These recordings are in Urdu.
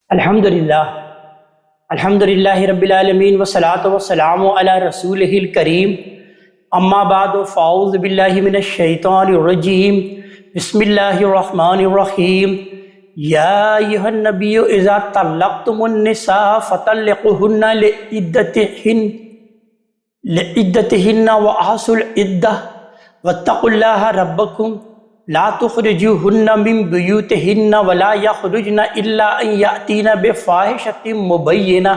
الحمدللہ رب العالمین والصلاة والسلام علی رسولہ الکریم، اما بعد فاعوذ باللہ من الشیطان الرجیم، بسم اللہ الرحمن الرحیم۔ یا ایھا النبی اذا طلقتم النساء فطلقوهن لعدتهن واحصوا العدة واتقوا اللہ ربکم لا تخرجوهن من بیوتهن ولا یخرجن الا ان یأتین بفاحشۃ مبینہ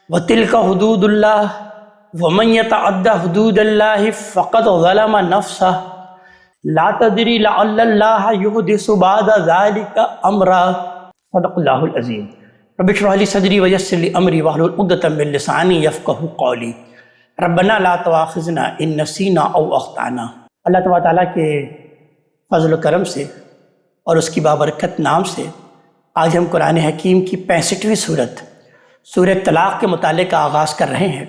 وتلک حدود اللہ ومن یتعد حدود اللہ فقد ظلم نفسہ لا تدری لعل اللہ یحدث بعد ذلک امرا۔ صدق اللہ العظیم۔ رب اشرح لی صدری ویسر لی امری واحلل عقدۃ من لسانی یفقہوا قولی۔ ربنا لا تؤاخذنا ان نسینا او اخطأنا۔ اللہ تبارک تعالیٰ کے فضل و کرم سے اور اس کی بابرکت نام سے آج ہم قرآن حکیم کی 65ویں صورت سورہ طلاق کے متعلق کا آغاز کر رہے ہیں۔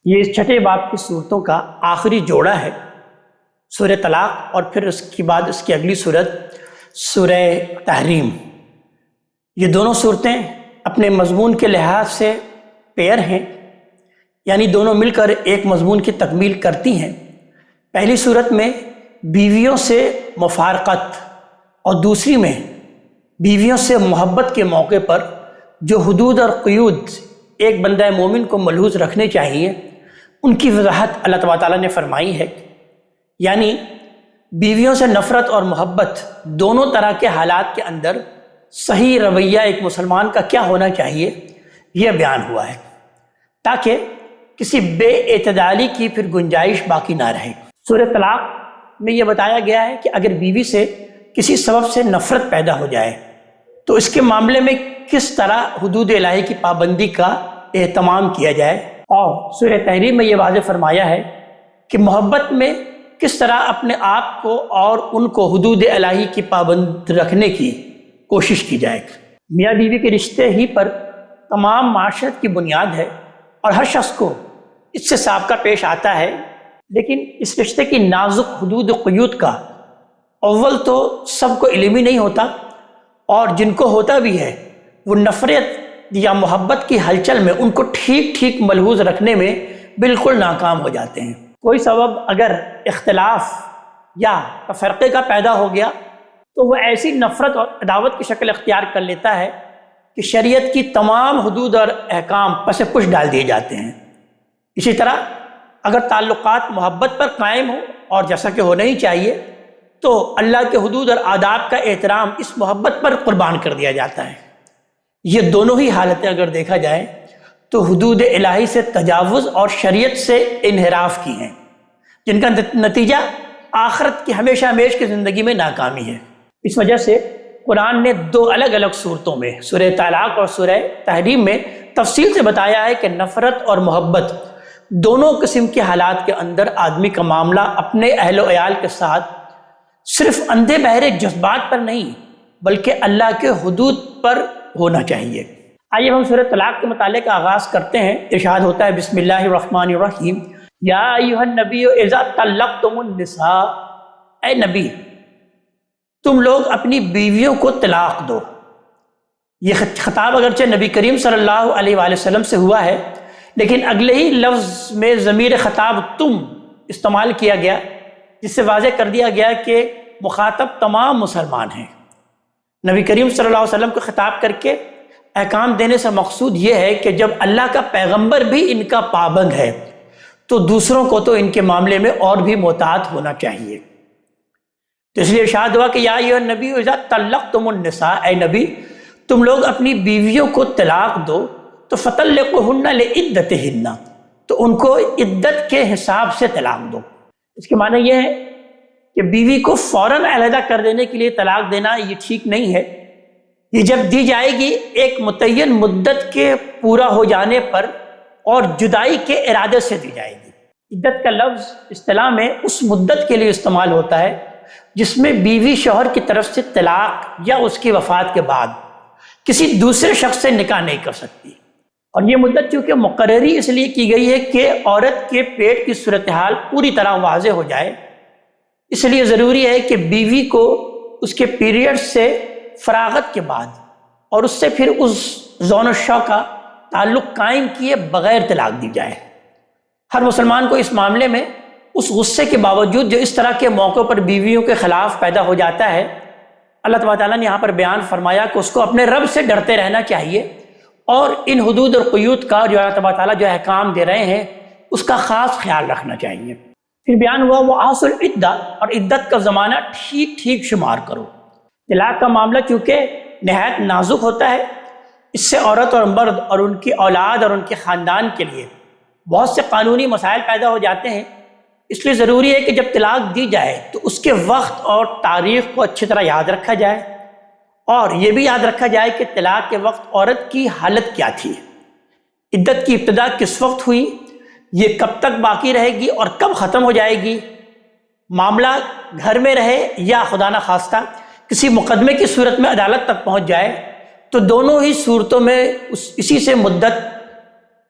یہ اس چھٹے باب کی صورتوں کا آخری جوڑا ہے، سورہ طلاق، اور پھر اس کے بعد اس کی اگلی صورت سورہ تحریم۔ یہ دونوں صورتیں اپنے مضمون کے لحاظ سے پیر ہیں، یعنی دونوں مل کر ایک مضمون کی تکمیل کرتی ہیں۔ پہلی صورت میں بیویوں سے مفارقت اور دوسری میں بیویوں سے محبت کے موقع پر جو حدود اور قیود ایک بندہ مومن کو ملحوظ رکھنے چاہیے، ان کی وضاحت اللہ تبارک تعالیٰ نے فرمائی ہے۔ یعنی بیویوں سے نفرت اور محبت دونوں طرح کے حالات کے اندر صحیح رویہ ایک مسلمان کا کیا ہونا چاہیے، یہ بیان ہوا ہے، تاکہ کسی بے اعتدالی کی پھر گنجائش باقی نہ رہے۔ سورہ طلاق میں یہ بتایا گیا ہے کہ اگر بیوی سے کسی سبب سے نفرت پیدا ہو جائے تو اس کے معاملے میں کس طرح حدود الہی کی پابندی کا اہتمام کیا جائے، اور سورہ تحریم میں یہ واضح فرمایا ہے کہ محبت میں کس طرح اپنے آپ کو اور ان کو حدود الہی کی پابند رکھنے کی کوشش کی جائے۔ میاں بیوی کے رشتے ہی پر تمام معاشرت کی بنیاد ہے اور ہر شخص کو اس سے سابقہ پیش آتا ہے، لیکن اس رشتے کی نازک حدود و قیود کا اول تو سب کو علم ہی نہیں ہوتا، اور جن کو ہوتا بھی ہے وہ نفرت یا محبت کی ہلچل میں ان کو ٹھیک ملحوظ رکھنے میں بالکل ناکام ہو جاتے ہیں۔ کوئی سبب اگر اختلاف یا تفرقے کا پیدا ہو گیا تو وہ ایسی نفرت اور عداوت کی شکل اختیار کر لیتا ہے کہ شریعت کی تمام حدود اور احکام پس پش ڈال دیے جاتے ہیں۔ اسی طرح اگر تعلقات محبت پر قائم ہو، اور جیسا کہ ہونا ہی چاہیے، تو اللہ کے حدود اور آداب کا احترام اس محبت پر قربان کر دیا جاتا ہے۔ یہ دونوں ہی حالتیں اگر دیکھا جائے تو حدود الہی سے تجاوز اور شریعت سے انحراف کی ہیں، جن کا نتیجہ آخرت کی ہمیشہ ہمیش کی زندگی میں ناکامی ہے۔ اس وجہ سے قرآن نے دو الگ الگ صورتوں میں، سورہ طلاق اور سورہ تحریم میں تفصیل سے بتایا ہے کہ نفرت اور محبت دونوں قسم کے حالات کے اندر آدمی کا معاملہ اپنے اہل و عیال کے ساتھ صرف اندھے بہرے جذبات پر نہیں بلکہ اللہ کے حدود پر ہونا چاہیے۔ آئیے ہم سورہ طلاق کے متعلق آغاز کرتے ہیں۔ ارشاد ہوتا ہے بسم اللہ الرحمن الرحیم، یا ایھا النبی اذا طلقتم النساء، اے نبی تم لوگ اپنی بیویوں کو طلاق دو۔ یہ خطاب اگرچہ نبی کریم صلی اللہ علیہ وآلہ وسلم سے ہوا ہے، لیکن اگلے ہی لفظ میں ضمیر خطاب تم استعمال کیا گیا، جس سے واضح کر دیا گیا کہ مخاطب تمام مسلمان ہیں۔ نبی کریم صلی اللہ علیہ وسلم کو خطاب کر کے احکام دینے سے مقصود یہ ہے کہ جب اللہ کا پیغمبر بھی ان کا پابند ہے تو دوسروں کو تو ان کے معاملے میں اور بھی محتاط ہونا چاہیے۔ تو اس لیے ارشاد ہوا کہ یا ایھا النبی اذا طلقتم النساء، اے نبی تم لوگ اپنی بیویوں کو طلاق دو، تو فطلقوهن لعدتهن، تو ان کو عدت کے حساب سے طلاق دو۔ اس کے معنی یہ ہے کہ بیوی کو فوراً علیحدہ کر دینے کے لیے طلاق دینا یہ ٹھیک نہیں ہے۔ یہ جب دی جائے گی ایک متعین مدت کے پورا ہو جانے پر اور جدائی کے ارادے سے دی جائے گی۔ عدت کا لفظ اصطلاح میں اس مدت کے لیے استعمال ہوتا ہے جس میں بیوی شوہر کی طرف سے طلاق یا اس کی وفات کے بعد کسی دوسرے شخص سے نکاح نہیں کر سکتی، اور یہ مدت چونکہ مقرری اس لیے کی گئی ہے کہ عورت کے پیٹ کی صورتحال پوری طرح واضح ہو جائے۔ اس لیے ضروری ہے کہ بیوی کو اس کے پیریڈ سے فراغت کے بعد اور اس سے پھر اس زون الشو کا تعلق قائم کیے بغیر طلاق دی جائے۔ ہر مسلمان کو اس معاملے میں اس غصے کے باوجود جو اس طرح کے موقعوں پر بیویوں کے خلاف پیدا ہو جاتا ہے، اللہ تبارک تعالیٰ نے یہاں پر بیان فرمایا کہ اس کو اپنے رب سے ڈرتے رہنا چاہیے، اور ان حدود اور قیود کا جو اللہ تبارک تعالیٰ جو احکام دے رہے ہیں اس کا خاص خیال رکھنا چاہیے۔ پھر بیان ہوا وَآسُ الْعِدَّةَ، اور عدت کا زمانہ ٹھیک ٹھیک شمار کرو۔ طلاق کا معاملہ چونکہ نہایت نازک ہوتا ہے، اس سے عورت اور مرد اور ان کی اولاد اور ان کے خاندان کے لیے بہت سے قانونی مسائل پیدا ہو جاتے ہیں، اس لیے ضروری ہے کہ جب طلاق دی جائے تو اس کے وقت اور تاریخ کو اچھی طرح یاد رکھا جائے، اور یہ بھی یاد رکھا جائے کہ طلاق کے وقت عورت کی حالت کیا تھی، عدت کی ابتدا کس وقت ہوئی، یہ کب تک باقی رہے گی اور کب ختم ہو جائے گی، معاملہ گھر میں رہے یا خدا نخواستہ کسی مقدمے کی صورت میں عدالت تک پہنچ جائے تو دونوں ہی صورتوں میں اسی سے مدت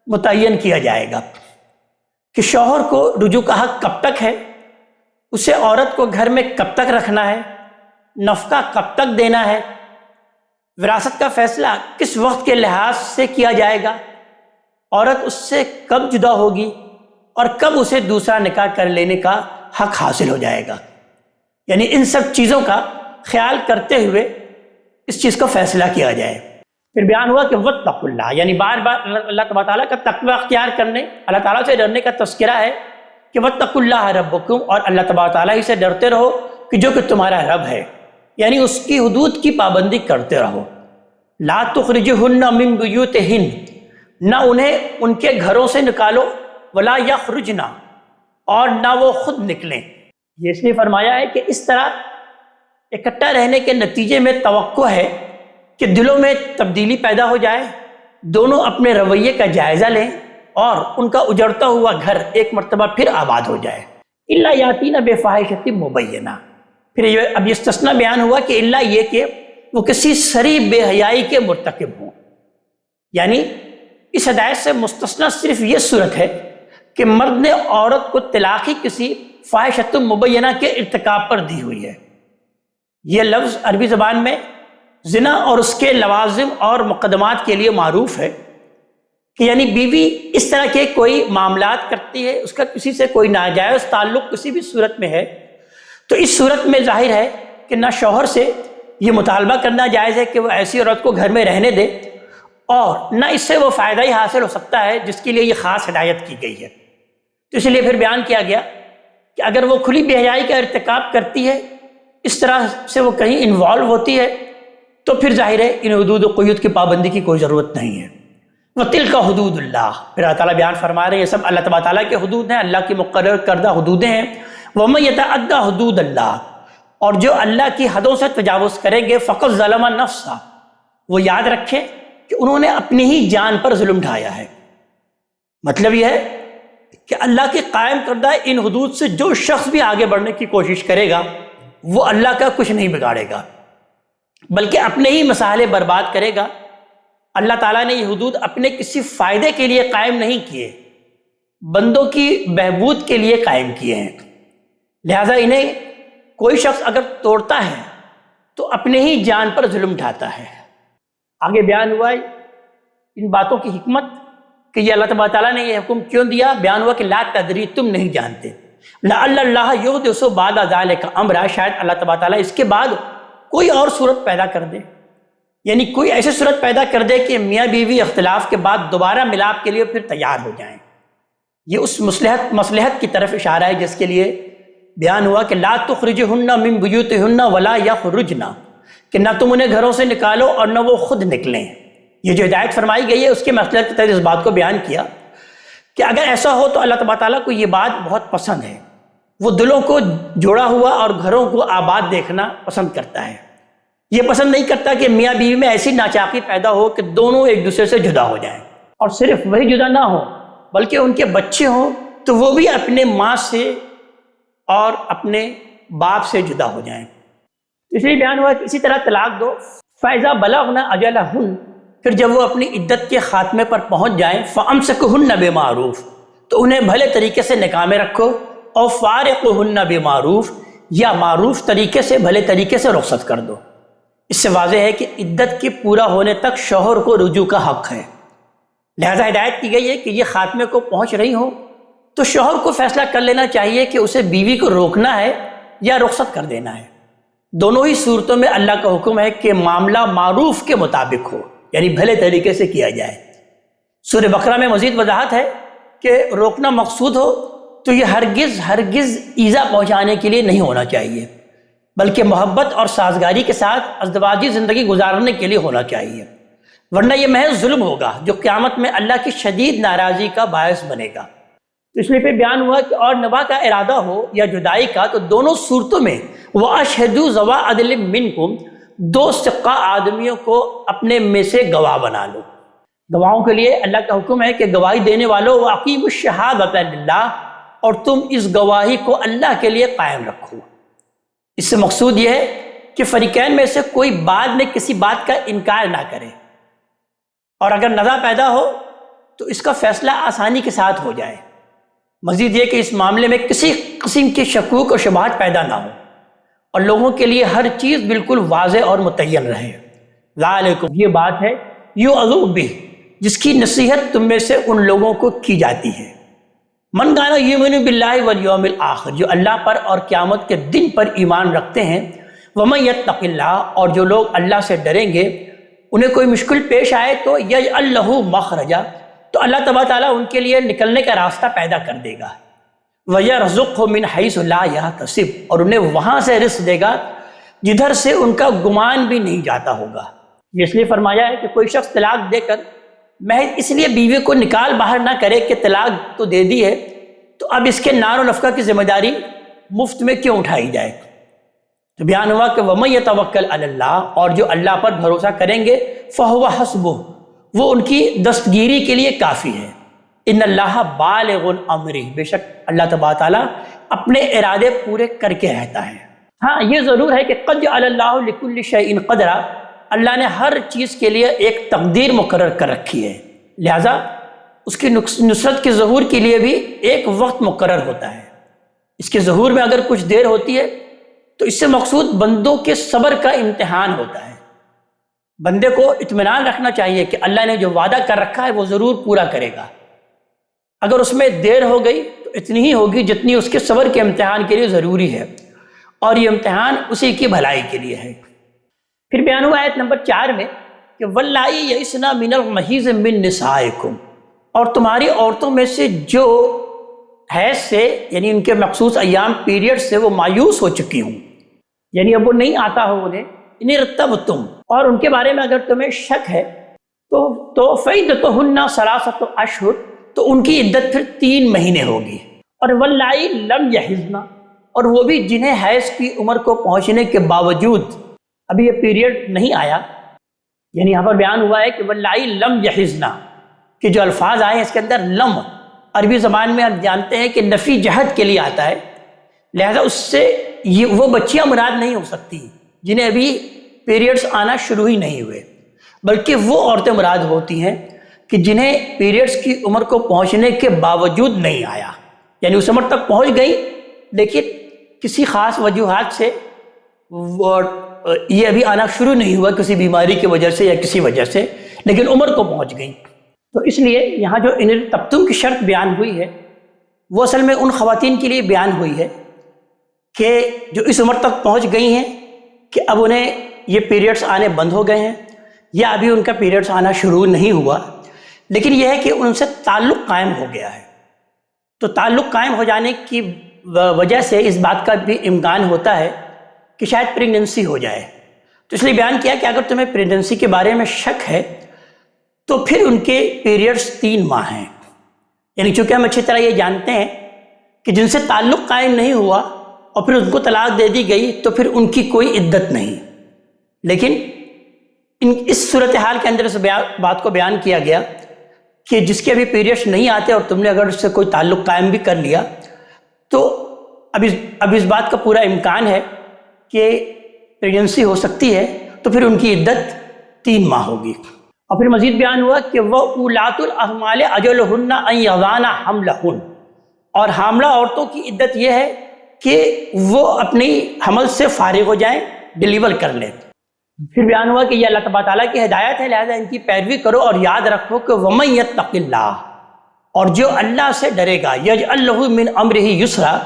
متعین کیا جائے گا کہ شوہر کو رجوع کا حق کب تک ہے، اسے عورت کو گھر میں کب تک رکھنا ہے، نفقہ کب تک دینا ہے، وراثت کا فیصلہ کس وقت کے لحاظ سے کیا جائے گا، عورت اس سے کب جدا ہوگی اور کب اسے دوسرا نکاح کر لینے کا حق حاصل ہو جائے گا۔ یعنی ان سب چیزوں کا خیال کرتے ہوئے اس چیز کا فیصلہ کیا جائے۔ پھر بیان ہوا کہ واتقوا اللہ، یعنی بار بار اللہ تبارک تعالیٰ کا تقوی اختیار کرنے، اللہ تعالیٰ سے ڈرنے کا تذکرہ ہے کہ واتقوا اللہ ربکم، اور اللہ تبارک تعالیٰ ہی سے ڈرتے رہو کہ جو کہ تمہارا رب ہے، یعنی اس کی حدود کی پابندی کرتے رہو۔ لا تخرجوہن من بیوتہن، نہ انہیں ان کے گھروں سے نکالو، ولا یخرجن، اور نہ وہ خود نکلیں۔ یہ اس لیے فرمایا ہے کہ اس طرح اکٹھا رہنے کے نتیجے میں توقع ہے کہ دلوں میں تبدیلی پیدا ہو جائے، دونوں اپنے رویے کا جائزہ لیں اور ان کا اجڑتا ہوا گھر ایک مرتبہ پھر آباد ہو جائے۔ الا یاتین بفاحشۃ مبینہ، پھر اب یہ استثناء بیان ہوا کہ الا یہ کہ وہ کسی صریح بے حیائی کے مرتکب ہوں، یعنی اس ہدایت سے مستثنیٰ صرف یہ صورت ہے کہ مرد نے عورت کو طلاق ہی کسی فاحشۃ مبینہ کے ارتکاب پر دی ہوئی ہے۔ یہ لفظ عربی زبان میں زنا اور اس کے لوازم اور مقدمات کے لیے معروف ہے کہ یعنی بیوی اس طرح کے کوئی معاملات کرتی ہے، اس کا کسی سے کوئی ناجائز تعلق کسی بھی صورت میں ہے، تو اس صورت میں ظاہر ہے کہ نہ شوہر سے یہ مطالبہ کرنا جائز ہے کہ وہ ایسی عورت کو گھر میں رہنے دے، اور نہ اس سے وہ فائدہ ہی حاصل ہو سکتا ہے جس کے لیے یہ خاص ہدایت کی گئی ہے۔ تو اس لیے پھر بیان کیا گیا کہ اگر وہ کھلی بے حیائی کا ارتکاب کرتی ہے، اس طرح سے وہ کہیں انوالو ہوتی ہے، تو پھر ظاہر ہے ان حدود و قیود کی پابندی کی کوئی ضرورت نہیں ہے۔ وَتِلْكَ حدود اللہ، پھر اللہ تعالیٰ بیان فرما رہے ہیں یہ سب اللہ تبارک تعالیٰ کے حدود ہیں، اللہ کی مقرر کردہ حدودیں ہیں۔ وَمَن يَتَعَدَّ حدود اللہ، اور جو اللہ کی حدوں سے تجاوز کریں گے فقط ظلم نفسہ، وہ یاد رکھیں کہ انہوں نے اپنی ہی جان پر ظلم ڈھایا ہے۔ مطلب یہ ہے کہ اللہ کے قائم کردہ ان حدود سے جو شخص بھی آگے بڑھنے کی کوشش کرے گا وہ اللہ کا کچھ نہیں بگاڑے گا، بلکہ اپنے ہی مسائل برباد کرے گا۔ اللہ تعالیٰ نے یہ حدود اپنے کسی فائدے کے لیے قائم نہیں کیے، بندوں کی بہبود کے لیے قائم کیے ہیں، لہٰذا انہیں کوئی شخص اگر توڑتا ہے تو اپنے ہی جان پر ظلم ڈھاتا ہے۔ آگے بیان ہوا ہے ان باتوں کی حکمت کہ یہ اللہ تبارک تعالیٰ نے یہ حکم کیوں دیا، بیان ہوا کہ لا تدری، تم نہیں جانتے، لعل اللہ یحدث بعد ذلک امرا، شاید اللہ تبارک تعالیٰ اس کے بعد کوئی اور صورت پیدا کر دے، یعنی کوئی ایسی صورت پیدا کر دے کہ میاں بیوی اختلاف کے بعد دوبارہ ملاپ کے لیے پھر تیار ہو جائیں۔ یہ اس مصلحت کی طرف اشارہ ہے جس کے لیے بیان ہوا کہ لا تخرجہن من بیوتہن ولا یخرجن، کہ نہ تم انہیں گھروں سے نکالو اور نہ وہ خود نکلیں۔ یہ جو ہدایت فرمائی گئی ہے اس کے مصلحت کے تحت اس بات کو بیان کیا کہ اگر ایسا ہو تو اللہ تبارک تعالیٰ کو یہ بات بہت پسند ہے، وہ دلوں کو جوڑا ہوا اور گھروں کو آباد دیکھنا پسند کرتا ہے۔ یہ پسند نہیں کرتا کہ میاں بیوی میں ایسی ناچاقی پیدا ہو کہ دونوں ایک دوسرے سے جدا ہو جائیں، اور صرف وہی جدا نہ ہو بلکہ ان کے بچے ہوں تو وہ بھی اپنے ماں سے اور اپنے باپ سے جدا ہو جائیں۔ اس لیے بیان ہوا کہ اسی طرح طلاق دو، فَإِذَا بَلَغْنَ أَجَلَهُنَّ، پھر جب وہ اپنی عدت کے خاتمے پر پہنچ جائیں، فَأَمْسِكُوهُنَّ بِمَعْرُوفٍ، تو انہیں بھلے طریقے سے نکاح میں رکھو، اور فَارِقُوهُنَّ بِمَعْرُوفٍ، یا معروف طریقے سے بھلے طریقے سے رخصت کر دو۔ اس سے واضح ہے کہ عدت کے پورا ہونے تک شوہر کو رجوع کا حق ہے، لہذا ہدایت کی گئی ہے کہ یہ خاتمے کو پہنچ رہی ہوں تو شوہر کو فیصلہ کر لینا چاہیے کہ اسے بیوی کو روکنا ہے یا رخصت کر دینا ہے۔ دونوں ہی صورتوں میں اللہ کا حکم ہے کہ معاملہ معروف کے مطابق ہو، یعنی بھلے طریقے سے کیا جائے۔ سورہ بقرہ میں مزید وضاحت ہے کہ روکنا مقصود ہو تو یہ ہرگز ایذا پہنچانے کے لیے نہیں ہونا چاہیے، بلکہ محبت اور سازگاری کے ساتھ ازدواجی زندگی گزارنے کے لیے ہونا چاہیے، ورنہ یہ محض ظلم ہوگا جو قیامت میں اللہ کی شدید ناراضی کا باعث بنے گا۔ تو اس لیے پھر بیان ہوا کہ اور نباہ کا ارادہ ہو یا جدائی کا تو دونوں صورتوں میں وَأَشْهِدُوا ذَوَا عَدْلٍ مِّنْكُمْ، دو سقہ آدمیوں کو اپنے میں سے گواہ بنا لو۔ گواہوں کے لیے اللہ کا حکم ہے کہ گواہی دینے والوں وَأَقِیمُوا الشَّهَادَةَ لِلَّهِ، اور تم اس گواہی کو اللہ کے لیے قائم رکھو۔ اس سے مقصود یہ ہے کہ فریقین میں سے کوئی بعد میں کسی بات کا انکار نہ کرے، اور اگر نزاع پیدا ہو تو اس کا فیصلہ آسانی کے ساتھ ہو جائے۔ مزید یہ کہ اس معاملے میں کسی قسم کی شکوک اور شبہات پیدا نہ ہو اور لوگوں کے لیے ہر چیز بالکل واضح اور متعین رہے۔ ذالکم، یہ بات ہے یوعظ بہ، جس کی نصیحت تم میں سے ان لوگوں کو کی جاتی ہے۔ من کان یؤمن باللہ والیوم الآخر، جو اللہ پر اور قیامت کے دن پر ایمان رکھتے ہیں۔ ومن یتق اللہ، اور جو لوگ اللہ سے ڈریں گے، انہیں کوئی مشکل پیش آئے تو یجعل لہ مخرجا، تو اللہ تبارک تعالیٰ ان کے لیے نکلنے کا راستہ پیدا کر دے گا۔ وَيَرْزُقْهُ مِنْ حَيْثُ لَا يَحْتَسِبُ، اور انہیں وہاں سے رزق دے گا جدھر سے ان کا گمان بھی نہیں جاتا ہوگا۔ یہ اس لیے فرمایا ہے کہ کوئی شخص طلاق دے کر محض اس لیے بیوی کو نکال باہر نہ کرے کہ طلاق تو دے دی ہے تو اب اس کے نان و نفقہ کی ذمہ داری مفت میں کیوں اٹھائی جائے۔ تو بیان ہوا کہ وَمَن يَتَوَکَّلْ عَلَى اللَّهِ، اور جو اللہ پر بھروسہ کریں گے فَهُوَ حَسْبُهُ، وہ ان کی دستگیری کے لیے کافی ہے۔ ان اللہ بالغ امرہ، بے شک اللہ تبارک تعالیٰ اپنے ارادے پورے کر کے رہتا ہے۔ ہاں یہ ضرور ہے کہ قد جعل اللہ لکل شیء قدرا، اللہ نے ہر چیز کے لیے ایک تقدیر مقرر کر رکھی ہے، لہذا اس کی نصرت کے ظہور کے لیے بھی ایک وقت مقرر ہوتا ہے۔ اس کے ظہور میں اگر کچھ دیر ہوتی ہے تو اس سے مقصود بندوں کے صبر کا امتحان ہوتا ہے۔ بندے کو اطمینان رکھنا چاہیے کہ اللہ نے جو وعدہ کر رکھا ہے وہ ضرور پورا کرے گا۔ اگر اس میں دیر ہو گئی تو اتنی ہی ہوگی جتنی اس کے صبر کے امتحان کے لیے ضروری ہے، اور یہ امتحان اسی کی بھلائی کے لیے ہے۔ پھر بیان ہوا آیت نمبر 4 میں کہ وَاللَّائِي یئسن مِنَ الْمَحِیضِ مِن نِسَائِکُم، اور تمہاری عورتوں میں سے جو حیض سے یعنی ان کے مخصوص ایام پیریڈ سے وہ مایوس ہو چکی ہوں، یعنی اب وہ نہیں آتا ہو انہیں، ان ارتبتم، اور ان کے بارے میں اگر تمہیں شک ہے تو فعدتہن ثلاثۃ اشہر، تو ان کی عدت پھر 3 مہینے ہوگی۔ اور واللائی لم یحضن، اور وہ بھی جنہیں حیض کی عمر کو پہنچنے کے باوجود ابھی یہ پیریڈ نہیں آیا، یعنی یہاں پر بیان ہوا ہے کہ واللائی لم یحضن، کہ جو الفاظ آئے ہیں اس کے اندر لم عربی زبان میں ہم جانتے ہیں کہ نفی جہت کے لیے آتا ہے، لہذا اس سے یہ وہ بچیاں مراد نہیں ہو سکتی جنہیں ابھی پیریڈز آنا شروع ہی نہیں ہوئے، بلکہ وہ عورتیں مراد ہوتی ہیں کہ جنہیں پیریڈز کی عمر کو پہنچنے کے باوجود نہیں آیا، یعنی اس عمر تک پہنچ گئی لیکن کسی خاص وجوہات سے یہ ابھی آنا شروع نہیں ہوا، کسی بیماری کی وجہ سے یا کسی وجہ سے، لیکن عمر کو پہنچ گئی۔ تو اس لیے یہاں جو ان تبتم کی شرط بیان ہوئی ہے وہ اصل میں ان خواتین کے لیے بیان ہوئی ہے کہ جو اس عمر تک پہنچ گئی ہیں کہ اب انہیں یہ پیریڈز آنے بند ہو گئے ہیں یا ابھی ان کا پیریڈز آنا شروع نہیں ہوا، لیکن یہ ہے کہ ان سے تعلق قائم ہو گیا ہے۔ تو تعلق قائم ہو جانے کی وجہ سے اس بات کا بھی امکان ہوتا ہے کہ شاید پریگننسی ہو جائے، تو اس لیے بیان کیا کہ اگر تمہیں پریگننسی کے بارے میں شک ہے تو پھر ان کے پیریڈز 3 ماہ ہیں، یعنی چونکہ ہم اچھی طرح یہ جانتے ہیں کہ جن سے تعلق قائم نہیں ہوا اور پھر ان کو طلاق دے دی گئی تو پھر ان کی کوئی عدت نہیں، لیکن اس صورتحال کے اندر اس بات کو بیان کیا گیا کہ جس کے ابھی پیریڈز نہیں آتے اور تم نے اگر اس سے کوئی تعلق قائم بھی کر لیا تو اب اس بات کا پورا امکان ہے کہ پریگننسی ہو سکتی ہے، تو پھر ان کی عدت 3 ماہ ہوگی۔ اور پھر مزید بیان ہوا کہ وَأُولَاتُ الْأَحْمَالِ أَجَلُهُنَّ أَن يَضَعْنَ حَمْلَهُنَّ، اور حاملہ عورتوں کی عدت یہ ہے کہ وہ اپنی حمل سے فارغ ہو جائیں، ڈیلیور کر لیں۔ پھر بیان ہوا کہ یہ اللہ تبارک تعالیٰ کی ہدایت ہے، لہذا ان کی پیروی کرو اور یاد رکھو کہ وَمَن يَتَّقِ اللَّهَ، اور جو اللہ سے ڈرے گا، يَجْعَلْ لَهُ مِنْ أَمْرِهِ يُسْرًا،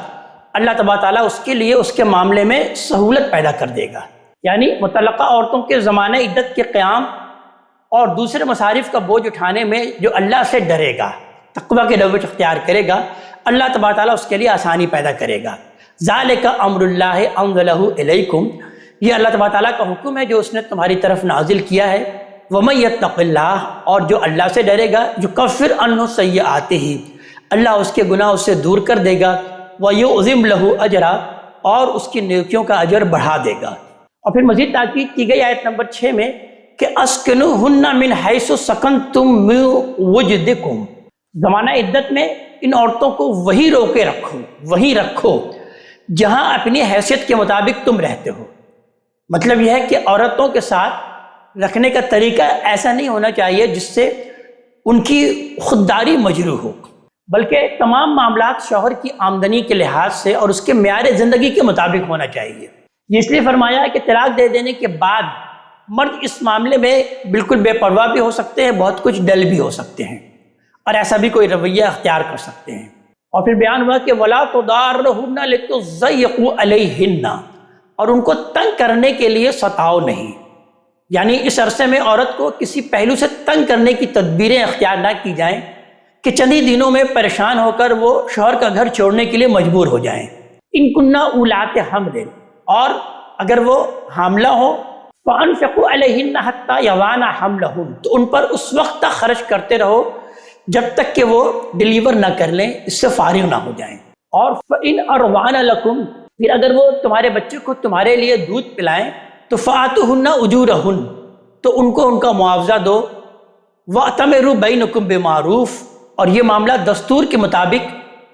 اللہ تبارک تعالیٰ اس کے لیے اس کے معاملے میں سہولت پیدا کر دے گا۔ یعنی مطلقہ عورتوں کے زمانہ عدت کے قیام اور دوسرے مصارف کا بوجھ اٹھانے میں جو اللہ سے ڈرے گا، تقویٰ کے روش اختیار کرے گا، اللہ تبارک تعالیٰ اس کے لیے آسانی پیدا کرے گا۔ ذَلِكَ أَمْرُ اللَّهِ أَنزَلَهُ إِلَيْكُمْ، یہ اللہ تبارک تعالیٰ کا حکم ہے جو اس نے تمہاری طرف نازل کیا ہے۔ وَمَن يَتَّقِ اللَّهَ، اور جو اللہ سے ڈرے گا، يُكَفِّرْ عَنْهُ سَيِّئَاتِهِ، اللہ اس کے گناہ اس سے دور کر دے گا، وَيُعْظِمْ لَهُ أَجْرًا، اور اس کی نیکیوں کا اجر بڑھا دے گا۔ اور پھر مزید تاکید کی گئی آیت نمبر 6 میں کہ أَسْكِنُوهُنَّ مِنْ حَيْثُ سَكَنْتُم مِّن وُجْدِكُمْ، زمانہ عدت میں ان عورتوں کو وہی روکے رکھو، وہی رکھو جہاں اپنی حیثیت کے مطابق تم رہتے ہو۔ مطلب یہ ہے کہ عورتوں کے ساتھ رکھنے کا طریقہ ایسا نہیں ہونا چاہیے جس سے ان کی خودداری مجروح ہو، بلکہ تمام معاملات شوہر کی آمدنی کے لحاظ سے اور اس کے معیار زندگی کے مطابق ہونا چاہیے۔ یہ اس لیے فرمایا ہے کہ طلاق دے دینے کے بعد مرد اس معاملے میں بالکل بے پرواہ بھی ہو سکتے ہیں، بہت کچھ ڈل بھی ہو سکتے ہیں، اور ایسا بھی کوئی رویہ اختیار کر سکتے ہیں۔ اور پھر بیان ہوا کہ وَلَا تُضَارُّهُنَّ لِتُضَيِّقُوا عَلَيْهِنَّ، اور ان کو تنگ کرنے کے لیے ستاؤ نہیں، یعنی اس عرصے میں عورت کو کسی پہلو سے تنگ کرنے کی تدبیریں اختیار نہ کی جائیں کہ چند ہی دنوں میں پریشان ہو کر وہ شوہر کا گھر چھوڑنے کے لیے مجبور ہو جائیں۔ ان کنّا اولات حمل، اور اگر وہ حاملہ ہو، فَأَنفِقُوا عَلَيْهِنَّ حَتَّى يَضَعْنَ حَمْلَهُنَّ، تو ان پر اس وقت تک خرچ کرتے رہو جب تک کہ وہ ڈیلیور نہ کر لیں، اس سے فارغ نہ ہو جائیں۔ اور فَإِنْ أَرْضَعْنَ لَكُمْ، پھر اگر وہ تمہارے بچے کو تمہارے لیے دودھ پلائیں تو فَآتُوهُنَّ أُجُورَهُنَّ، تو ان کو ان کا معاوضہ دو، وَأْتَمِرُوا بَيْنَكُمْ بِمَعْرُوف، اور یہ معاملہ دستور کے مطابق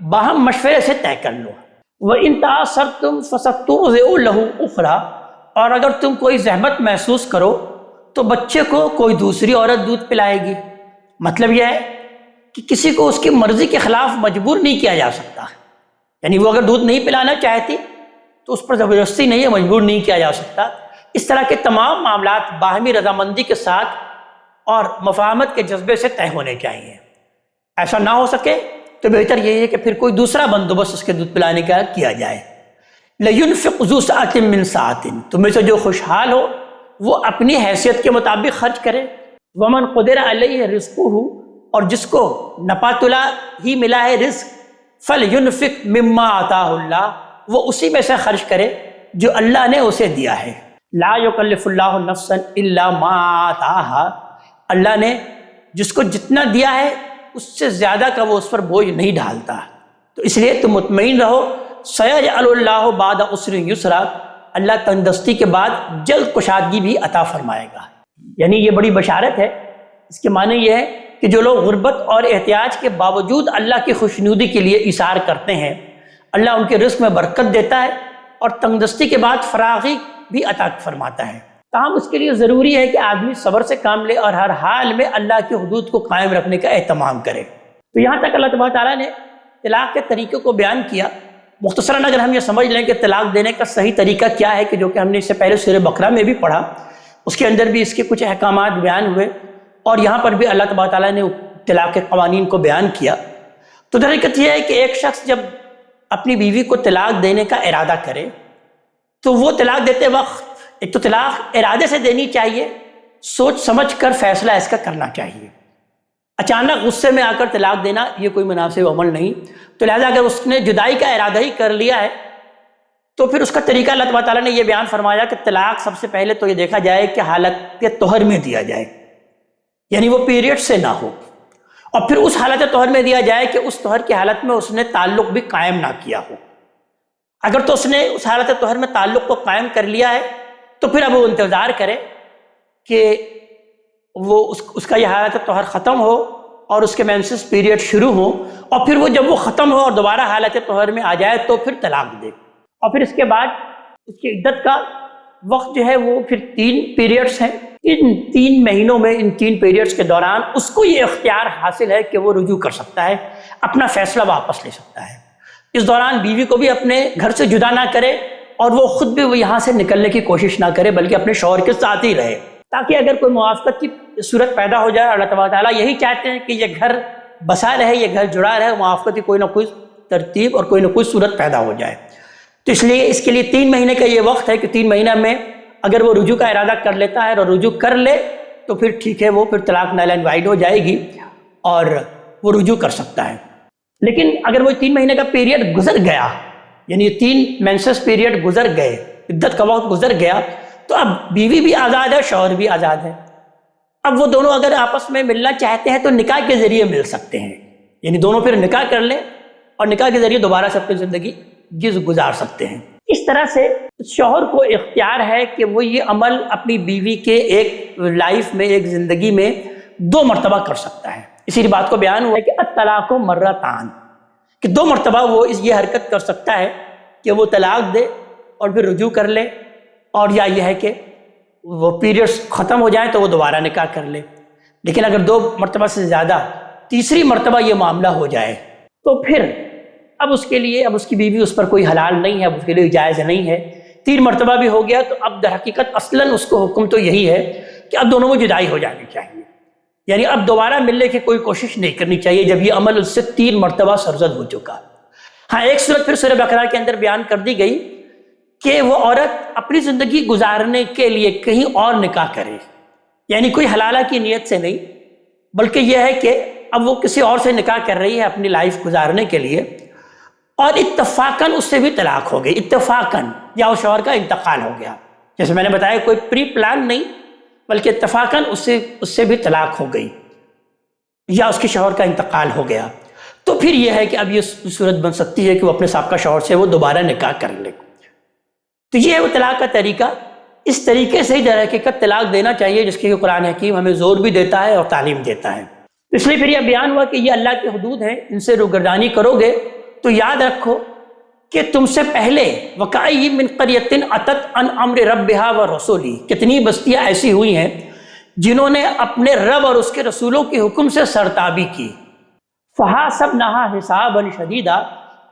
باہم مشورے سے طے کر لو۔ وَإِنْ تَعَسَّرْتُمْ فَسَتُرْضِعُ لَهُ أُخْرَىٰ، اور اگر تم کوئی زحمت محسوس کرو تو بچے کو کوئی دوسری عورت دودھ پلائے گی۔ مطلب یہ ہے کہ کسی کو اس کی مرضی کے خلاف مجبور نہیں کیا جا سکتا، یعنی وہ اگر دودھ نہیں پلانا چاہتی تو اس پر زبردستی نہیں ہے، مجبور نہیں کیا جا سکتا۔ اس طرح کے تمام معاملات باہمی رضامندی کے ساتھ اور مفاہمت کے جذبے سے طے ہونے چاہیے۔ ایسا نہ ہو سکے تو بہتر یہی ہے کہ پھر کوئی دوسرا بندوبست اس کے دودھ پلانے کا کیا جائے۔ لَيُنْفِقْ ذُو سَعَةٍ مِّن سَعَةٍ، تم میں سے جو خوشحال ہو وہ اپنی حیثیت کے مطابق خرچ کرے۔ وَمَنْ قُدِرَ عَلَيْهِ رِزْقُهُ، اور جس کو نپاتلا ہی ملا ہے رزق، فَلْيُنْفِقْ مِمَّا آتَاهُ اللَّهُ، وہ اسی میں سے خرچ کرے جو اللہ نے اسے دیا ہے۔ لَا يُكَلِّفُ اللَّهُ نَفْسًا إِلَّا مَا آتَاهَا، اللہ نے جس کو جتنا دیا ہے اس سے زیادہ کا وہ اس پر بوجھ نہیں ڈالتا، تو اس لیے تم مطمئن رہو۔ سَيَجْعَلُ اللَّهُ بَعْدَ عُسْرٍ يُسْرًا، اللہ تنگدستی کے بعد جلد کشادگی بھی عطا فرمائے گا۔ یعنی یہ بڑی بشارت ہے۔ اس کے معنی یہ ہے کہ جو لوگ غربت اور احتیاج کے باوجود اللہ کی خوشنودی کے لیے ایثار کرتے ہیں، اللہ ان کے رزق میں برکت دیتا ہے اور تنگدستی کے بعد فراغی بھی عطا فرماتا ہے۔ تاہم اس کے لیے ضروری ہے کہ آدمی صبر سے کام لے اور ہر حال میں اللہ کی حدود کو قائم رکھنے کا اہتمام کرے۔ تو یہاں تک اللہ تبارک تعالیٰ نے طلاق کے طریقے کو بیان کیا۔ مختصراً اگر ہم یہ سمجھ لیں کہ طلاق دینے کا صحیح طریقہ کیا ہے، کہ جو کہ ہم نے اس سے پہلے سورہ بقرہ میں بھی پڑھا، اس کے اندر بھی اس کے کچھ احکامات بیان ہوئے، اور یہاں پر بھی اللہ تبارک تعالیٰ نے طلاق کے قوانین کو بیان کیا۔ تو در حقیقت یہ ہے کہ ایک شخص جب اپنی بیوی کو طلاق دینے کا ارادہ کرے تو وہ طلاق دیتے وقت ایک تو طلاق ارادے سے دینی چاہیے، سوچ سمجھ کر فیصلہ اس کا کرنا چاہیے۔ اچانک غصے میں آ کر طلاق دینا یہ کوئی مناسب عمل نہیں۔ تو لہٰذا اگر اس نے جدائی کا ارادہ ہی کر لیا ہے تو پھر اس کا طریقہ اللہ تبارک تعالیٰ نے یہ بیان فرمایا کہ طلاق سب سے پہلے تو یہ دیکھا جائے کہ حالت طہر میں دیا جائے، یعنی وہ پیریڈ سے نہ ہو، اور پھر اس حالت طہر میں دیا جائے کہ اس طہر کی حالت میں اس نے تعلق بھی قائم نہ کیا ہو۔ اگر تو اس نے اس حالت طہر میں تعلق کو قائم کر لیا ہے تو پھر اب وہ انتظار کرے کہ وہ اس کا یہ حالت طہر ختم ہو اور اس کے مینسس پیریڈ شروع ہو، اور پھر وہ جب وہ ختم ہو اور دوبارہ حالت طہر میں آ جائے تو پھر طلاق دے۔ اور پھر اس کے بعد اس کی عدت کا وقت جو ہے وہ پھر 3 پیریڈز ہیں۔ ان 3 مہینوں میں، ان 3 پیریڈز کے دوران اس کو یہ اختیار حاصل ہے کہ وہ رجوع کر سکتا ہے، اپنا فیصلہ واپس لے سکتا ہے۔ اس دوران بیوی کو بھی اپنے گھر سے جدا نہ کرے اور وہ خود بھی وہ یہاں سے نکلنے کی کوشش نہ کرے بلکہ اپنے شوہر کے ساتھ ہی رہے، تاکہ اگر کوئی موافقت کی صورت پیدا ہو جائے، اللہ تبارک تعالیٰ یہی چاہتے ہیں کہ یہ گھر بسا رہے، یہ گھر جڑا رہے، موافقت کی کوئی نہ کوئی ترتیب اور کوئی نہ کوئی صورت پیدا ہو جائے۔ تو اس لیے اس کے لیے 3 مہینے کا یہ وقت ہے کہ 3 مہینہ میں اگر وہ رجوع کا ارادہ کر لیتا ہے اور رجوع کر لے تو پھر ٹھیک ہے، وہ پھر طلاق نل اینڈ وائڈ ہو جائے گی اور وہ رجوع کر سکتا ہے۔ لیکن اگر وہ 3 مہینے کا پیریڈ گزر گیا، یعنی 3 مینسس پیریڈ گزر گئے، عدت کا وقت گزر گیا، تو اب بیوی بھی آزاد ہے، شوہر بھی آزاد ہے۔ اب وہ دونوں اگر آپس میں ملنا چاہتے ہیں تو نکاح کے ذریعے مل سکتے ہیں، یعنی دونوں پھر نکاح کر لیں اور نکاح کے ذریعے دوبارہ سے اپنی زندگی گزار سکتے ہیں۔ اس طرح سے شوہر کو اختیار ہے کہ وہ یہ عمل اپنی بیوی کے ایک لائف میں، ایک زندگی میں 2 مرتبہ کر سکتا ہے۔ اسی بات کو بیان ہوا ہے کہ الطلاق مرتان، کہ 2 مرتبہ وہ یہ حرکت کر سکتا ہے کہ وہ طلاق دے اور پھر رجوع کر لے، اور یا یہ ہے کہ وہ پیریڈز ختم ہو جائیں تو وہ دوبارہ نکاح کر لے۔ لیکن اگر 2 مرتبہ سے زیادہ تیسری مرتبہ یہ معاملہ ہو جائے تو پھر اب اس کے لیے، اب اس کی بیوی اس پر کوئی حلال نہیں ہے، اب اس کے لیے جائز نہیں ہے۔ 3 مرتبہ بھی ہو گیا تو اب در حقیقت اصلاً اس کو حکم تو یہی ہے کہ اب دونوں میں جدائی ہو جانی چاہیے، یعنی اب دوبارہ ملنے کی کوئی کوشش نہیں کرنی چاہیے جب یہ عمل اس سے 3 مرتبہ سرزد ہو چکا۔ ہاں، ایک صورت پھر سورہ بقرہ کے اندر بیان کر دی گئی کہ وہ عورت اپنی زندگی گزارنے کے لیے کہیں اور نکاح کرے، یعنی کوئی حلالہ کی نیت سے نہیں، بلکہ یہ ہے کہ اب وہ کسی اور سے نکاح کر رہی ہے اپنی لائف گزارنے کے لیے، اور اتفاقاً اس سے بھی طلاق ہو گئی، اتفاقاً، یا اس شوہر کا انتقال ہو گیا، جیسے میں نے بتایا کوئی پری پلان نہیں بلکہ اتفاقاً اس سے بھی طلاق ہو گئی یا اس کے شوہر کا انتقال ہو گیا، تو پھر یہ ہے کہ اب یہ صورت بن سکتی ہے کہ وہ اپنے سابقہ شوہر سے وہ دوبارہ نکاح کر لے۔ تو یہ ہے وہ طلاق کا طریقہ۔ اس طریقے سے ہی در حقیقت طلاق دینا چاہیے، جس کے قرآن حکیم ہمیں زور بھی دیتا ہے اور تعلیم دیتا ہے۔ اس لیے پھر یہ بیان ہوا کہ یہ اللہ کی حدود ہیں، ان سے روگردانی کرو گے تو یاد رکھو کہ تم سے پہلے وَكَأَيٍّ مِّن قَرْيَةٍ أَتَتْ عَنْ أَمْرِ رَبِّهَا وَرُسُلِهِ، کتنی بستیاں ایسی ہوئی ہیں جنہوں نے اپنے رب اور اس کے رسولوں کے حکم سے سرتابی کی۔ فَحَاسَبْنَاهَا حِسَابًا شَدِيدًا،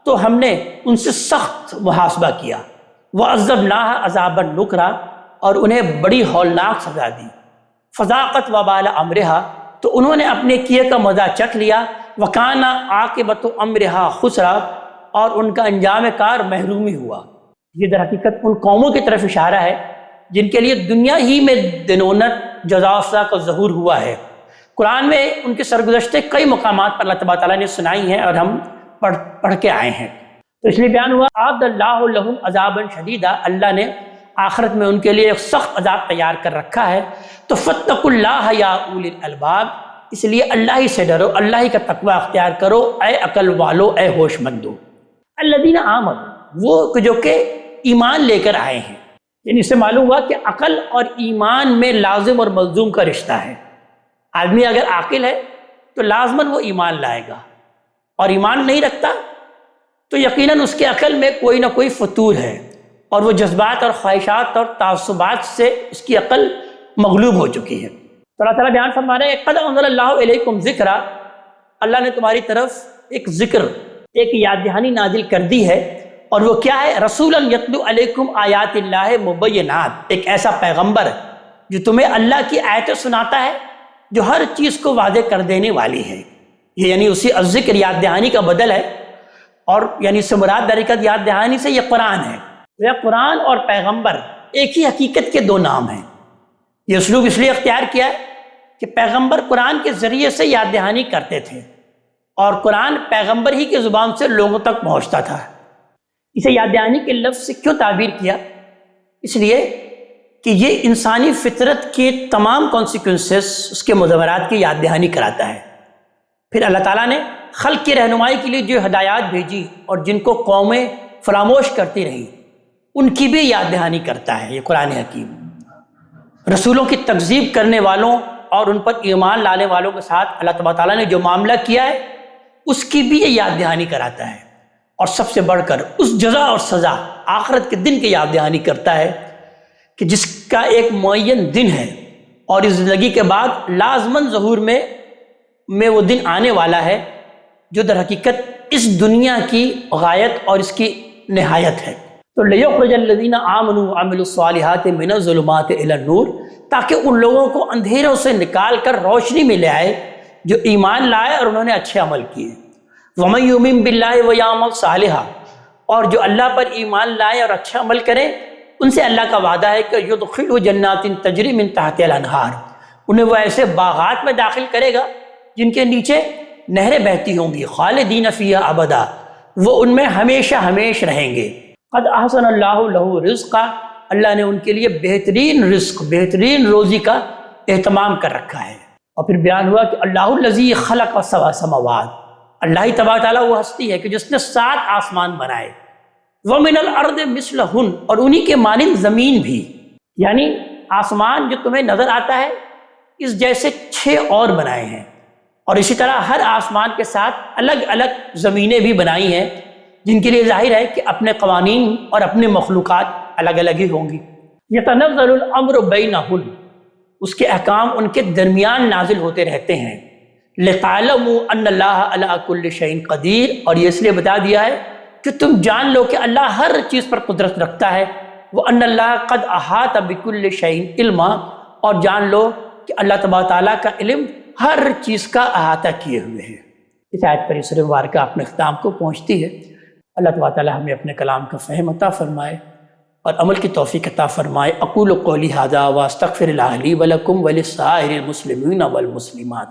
تو ہم نے ان سے سخت محاسبہ کیا۔ وَعَذَّبْنَاهَا عَذَابًا نُكْرًا، اور انہیں بڑی ہولناک سزا دی۔ فَذَاقَتْ وَبَالَ أَمْرِهَا، تو انہوں نے اپنے کیے کا مزہ چکھ لیا۔ وَكَانَ عَاقِبَةُ أَمْرِهَا خُسْرًا، اور ان کا انجام کار محرومی ہوا۔ یہ در حقیقت ان قوموں کی طرف اشارہ ہے جن کے لیے دنیا ہی میں دنونت، جزا و سزا کا ظہور ہوا ہے۔ قرآن میں ان کے سرگزشتے کئی مقامات پر اللہ تبارک تعالیٰ نے سنائی ہیں اور ہم پڑھ کے آئے ہیں۔ تو اس لیے بیان ہوا اعد اللہ لہم عذابا شدیدا، اللہ نے آخرت میں ان کے لیے ایک سخت عذاب تیار کر رکھا ہے۔ تو فاتقوا اللہ یا اولی الالباب، اس لیے اللہ ہی سے ڈرو، اللہ ہی کا تقوی اختیار کرو، اے عقل والو، اے ہوش مندو۔ الذین آمنوا، وہ جو کہ ایمان لے کر آئے ہیں، یعنی اس سے معلوم ہوا کہ عقل اور ایمان میں لازم اور ملزوم کا رشتہ ہے۔ آدمی اگر عاقل ہے تو لازماً وہ ایمان لائے گا، اور ایمان نہیں رکھتا تو یقیناً اس کے عقل میں کوئی نہ کوئی فتور ہے، اور وہ جذبات اور خواہشات اور تعصبات سے اس کی عقل مغلوب ہو چکی ہے۔ تو اللہ تعالیٰ بیان فرما رہے ہیں قد انزل اللہ علیکم ذکرا، اللہ نے تمہاری طرف ایک ذکر، ایک یاد دہانی نازل کر دی ہے، اور وہ کیا ہے؟ رسولا یتلو علیکم آیات اللہ مبینات، ایک ایسا پیغمبر جو تمہیں اللہ کی آیتیں سناتا ہے جو ہر چیز کو واضح کر دینے والی ہے۔ یہ یعنی اسی الذکر، یاد دہانی کا بدل ہے، اور یعنی اس سے مراد در حقیقت یاد دہانی سے یہ قرآن ہے۔ یہ قرآن اور پیغمبر ایک ہی حقیقت کے 2 نام ہیں۔ یہ اسلوب اس لیے اختیار کیا ہے کہ پیغمبر قرآن کے ذریعے سے یاد دہانی کرتے تھے، اور قرآن پیغمبر ہی کی زبان سے لوگوں تک پہنچتا تھا۔ اسے یاد دہانی کے لفظ سے کیوں تعبیر کیا؟ اس لیے کہ یہ انسانی فطرت کے تمام کانسیکوینسز، اس کے مضمرات کی یاد دہانی کراتا ہے۔ پھر اللہ تعالیٰ نے خلق کی رہنمائی کے لیے جو ہدایات بھیجی اور جن کو قومیں فراموش کرتی رہیں، ان کی بھی یاد دہانی کرتا ہے یہ قرآن حکیم۔ رسولوں کی تکذیب کرنے والوں اور ان پر ایمان لانے والوں کے ساتھ اللہ تبارک تعالیٰ نے جو معاملہ کیا ہے اس کی بھی یہ یاد دہانی کراتا ہے، اور سب سے بڑھ کر اس جزا اور سزا آخرت کے دن کی یاد دہانی کرتا ہے کہ جس کا ایک معین دن ہے، اور اس زندگی کے بعد لازماً ظہور میں وہ دن آنے والا ہے جو در حقیقت اس دنیا کی غایت اور اس کی نہایت ہے۔ تو لیخرج الذین آمنوا وعملوا الصالحات من الظلمات الی النور، تاکہ ان لوگوں کو اندھیروں سے نکال کر روشنی میں لے آئے جو ایمان لائے اور انہوں نے اچھے عمل کیے۔ ومن یؤمن باللہ ویعمل صالحا، اور جو اللہ پر ایمان لائے اور اچھا عمل کرے ان سے اللہ کا وعدہ ہے کہ یدخلہ جنات تجری من تحتها الانہار، انہیں وہ ایسے باغات میں داخل کرے گا جن کے نیچے نہریں بہتی ہوں گی، خالدین فیہا ابدا، وہ ان میں ہمیشہ ہمیش رہیں گے۔ قد احسن اللہ لہ رزقا، اللہ نے ان کے لیے بہترین رزق، بہترین روزی کا اہتمام کر رکھا ہے۔ اور پھر بیان ہوا کہ اللہ الذی خلق سبع سماوات، اللہ ہی تبارک تعالیٰ وہ ہستی ہے کہ جس نے 7 آسمان بنائے، ومن الارض مثلہن، اور انہی کے مانند زمین بھی، یعنی آسمان جو تمہیں نظر آتا ہے اس جیسے 6 اور بنائے ہیں، اور اسی طرح ہر آسمان کے ساتھ الگ الگ زمینیں بھی بنائی ہیں جن کے لیے ظاہر ہے کہ اپنے قوانین اور اپنے مخلوقات الگ الگ ہی ہوں گی۔ یتنزل الامر بینہن، اس کے احکام ان کے درمیان نازل ہوتے رہتے ہیں۔ لِتَعْلَمُوا أَنَّ اللَّهَ عَلَىٰ كُلِّ شَيْءٍ قدیر، اور یہ اس لیے بتا دیا ہے کہ تم جان لو کہ اللہ ہر چیز پر قدرت رکھتا ہے۔ وَأَنَّ اللَّهَ قَدْ أَحَاطَ بِكُلِّ شَيْءٍ عِلْمًا، اور جان لو کہ اللہ تبارک تعالیٰ کا علم ہر چیز کا احاطہ کیے ہوئے ہے۔ اس آیت پر سورہ مبارکہ اپنے اختتام کو پہنچتی ہے۔ اللہ تبارک تعالیٰ ہمیں اپنے کلام کا فہم عطا فرمائے اور عمل کی توفیق عطا فرمائے۔ اقول قولی ھذا واستغفر اللہ لی ولکم ولسائر المسلمین والمسلمات۔